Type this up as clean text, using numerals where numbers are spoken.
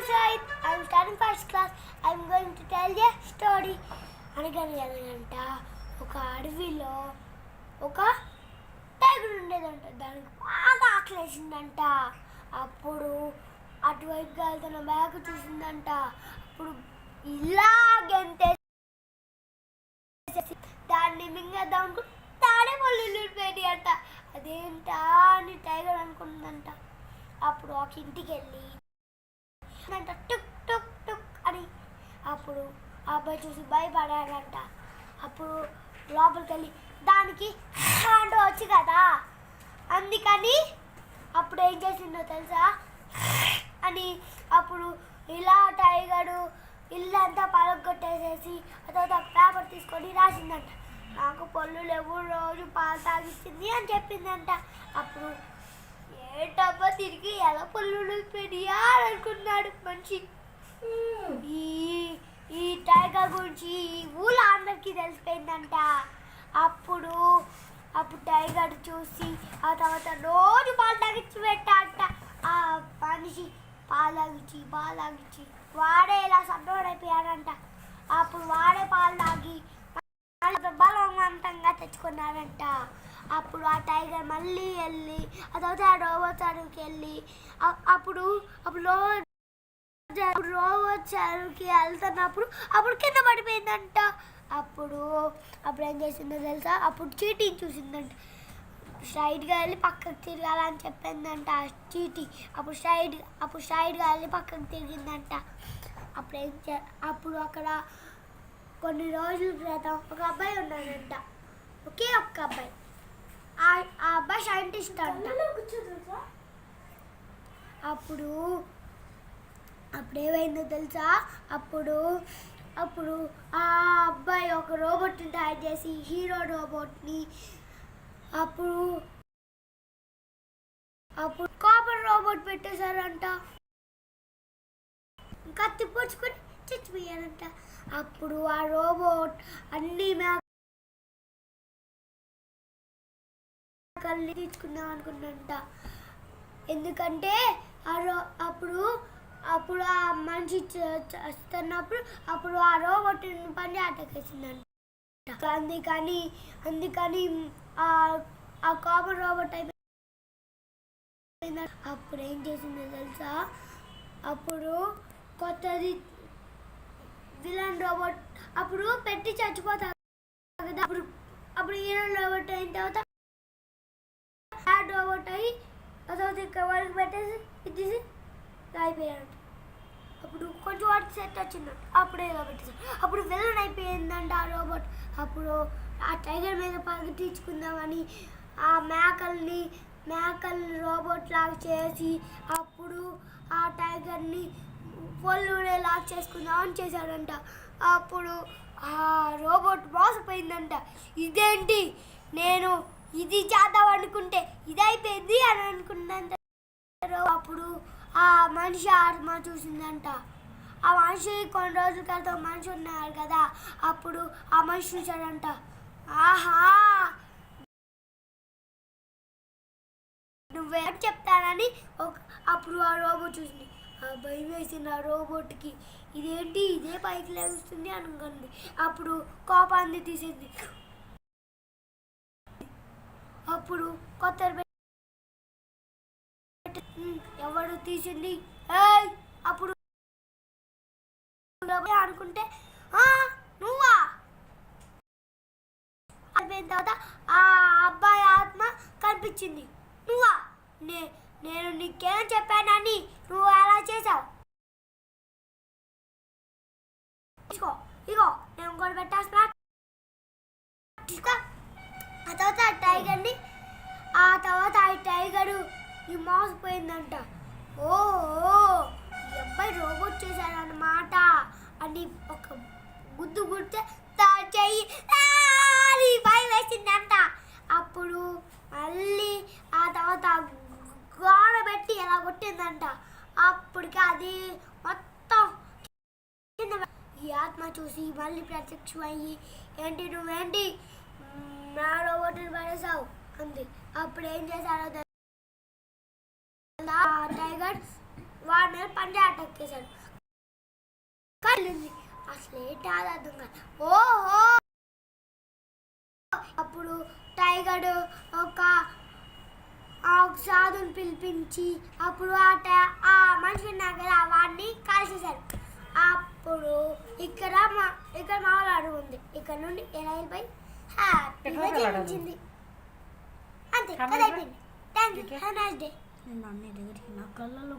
Sahid. I'm starting first class. I'm going to tell you a story. అనగనగనగంట ఒక అడవిలో ఒక tiger ఉండేదంట. దానికి బాగా ఆకలేసిందంట. అప్పుడు అటువైపు వెళ్తున్న బ్యాగ్ చూసిందంట. అప్పుడు ఇలాగంటే దాన్ని మింగేద్దాం తాడే పళ్ళు పెట్టి అంట. అదేంటా అని టైగర్ అనుకుంటుందంట. అప్పుడు ఒక ఇంటికి వెళ్ళి అంట టుక్ టుక్ టుక్ అని. అప్పుడు ఆ అబ్బాయి చూసి భయపడాడంట. అప్పుడు లోపలికి వెళ్ళి దానికి అంటూ వచ్చి కదా, అందుకని అప్పుడు ఏం చేసిందో తెలుసా అని. అప్పుడు ఇలా టైగరు ఇల్లంతా పలగొట్టేసేసి ఆ తర్వాత పేపర్ తీసుకొని రాసిందంట. నాకు పళ్ళు లేవు, రోజు పాలు తాగిస్తుంది అని చెప్పిందంట. అప్పుడు ఏంటబ్బా తిరిగి ఎలా పళ్ళు పెరిగా అనుకున్నాడు మనిషి. ఈ టైగర్ గురించి ఈ ఊళ్ళో అందరికీ తెలిసిపోయిందంట. అప్పుడు టైగర్ చూసి ఆ తర్వాత రోజు పాలు తాగించి పెట్టాట. ఆ మనిషి పాలు తాగించి వాడే ఇలా సన్నోడైపోయాడంట. అప్పుడు వాడే పాలు తాగి బలవంతంగా తెచ్చుకున్నాడంట. అప్పుడు ఆ టైగర్ మళ్ళీ వెళ్ళి ఆ తర్వాత ఆ రోబోట్ అడవికి వెళ్ళి అప్పుడు రోబోట్ చెరువుకి వెళ్తున్నప్పుడు అప్పుడు కింద పడిపోయిందంట. అప్పుడు ఏం చేసిందో తెలుసా, అప్పుడు చీటీని చూసిందంట. స్ట్రైట్గా వెళ్ళి పక్కకు తిరగాలని చెప్పిందంట ఆ చీటీ. అప్పుడు స్ట్రైట్గా వెళ్ళి పక్కకు తిరిగిందంట. అప్పుడు అక్కడ కొన్ని రోజుల క్రితం ఒక అబ్బాయి ఉన్నాడంట. ఒకే ఒక్క అబ్బాయి. ఆ అబ్బాయి సైంటిస్ట్ అంట. అప్పుడు ఏమైందో తెలుసా, అప్పుడు ఆ అబ్బాయి ఒక రోబోట్ని తయారు చేసి హీరో రోబోట్ని అప్పుడు కాపర్ రోబోట్ పెట్టేశారంట. కత్తి పొడుచుకొని చచ్చిపోయారంట. అప్పుడు ఆ రోబోట్ అన్ని మేకల్ని తీసుకుందాం అనుకున్నంట. ఎందుకంటే అప్పుడు ఆ మనిషి చేస్తున్నప్పుడు అప్పుడు ఆ రోబోట్ పని అటాక్ వేసిందంట. అందుకని ఆ కామన్ రోబోట్ అయిపోయింది. అప్పుడు ఏం చేసిందో తెలుసా, అప్పుడు కొత్తది విలన్ రోబోట్ అప్పుడు పెట్టి చచ్చిపోతారు కదా. అప్పుడు హీరోయిన్ రోబోట్ అయిన తర్వాత రోబోట్ అయ్యి తర్వాత వాడికి పెట్టేసి ఇచ్చేసి అయిపోయాడు. అప్పుడు కొంచెం వాటికి సెట్ వచ్చిందంట. అప్పుడు ఏదో పెట్టేసాడు. అప్పుడు విలన్ అయిపోయిందంట ఆ రోబోట్. అప్పుడు ఆ టైగర్ మీద పగ తీర్చుకుందామని ఆ మేకల్ని రోబోట్ లాగా చేసి అప్పుడు ఆ టైగర్ని పొల్లునే లాక్ చేసుకుందామని చేశాడంట. అప్పుడు ఆ రోబోట్ మోసపోయిందంట. ఇదేంటి నేను ఇది చేద్దాం అనుకుంటే ఇది అయిపోయింది అని అనుకున్నంత. అప్పుడు ఆ మనిషి ఆత్మ చూసిందంట. ఆ మనిషి కొన్ని రోజుల క్రితం మనిషి ఉన్నారు కదా, అప్పుడు ఆ మనిషి చూశాడంట. ఆహా నువ్వేం చెప్తానని అప్పుడు ఆ రోబోట్ చూసింది. ఆ భయం వేసింది ఆ రోబోట్కి. ఇదేంటి ఇదే పైకి లేస్తుంది అనుకుంది. అప్పుడు కోపాన్ని తీసేది. అప్పుడు కొత్త ఎవడు తీసింది అప్పుడు అనుకుంటే నువ్వా అయిపోయిన తర్వాత ఆ అబ్బాయి ఆత్మ కనిపించింది. నువ్వా నేను నీకేం చెప్పానని నువ్వు అలా చేసావు. ఇగో నేను ఇంకోటి పెట్టేస్తా. ఆ తర్వాత ఆ టైగరు ఈ మోసపోయిందంట. ఓహో ఈ అబ్బాయి రోబోట్ చేశాడనమాట అని ఒక గుద్దు గుడితే చెయ్యి భయం వేసిందంట. అప్పుడు మళ్ళీ ఆ తర్వాత గోడ పెట్టి ఎలా కొట్టిందంట. అప్పటికి అది మొత్తం ఈ ఆత్మ చూసి మళ్ళీ ప్రత్యక్షమయ్యి ఏంటి నువ్వేంటి నా రోబోట్ని పడేసావు అంది. అప్పుడు ఏం చేశాడో టైగర్ వాడిని పనిచేట అటాక్ చేశాడు. కలింది అసలు ఏంటి అర్థం కాదు. ఓహో అప్పుడు టైగర్ ఒక సాధుని పిలిపించి అప్పుడు ఆ మనిషి ఉన్నారు కదా వాడిని కాల్చేశారు. అప్పుడు ఇక్కడ మామూలు అడుగు ఉంది. ఇక్కడ నుండి ఎలా వెళ్ళిపోయి హ్యాపీగా జీవించింది. అంతే కదా అయిపోయింది. Thank you. Have nice day. నేను అన్ని దగ్గరికి నా కళ్ళలో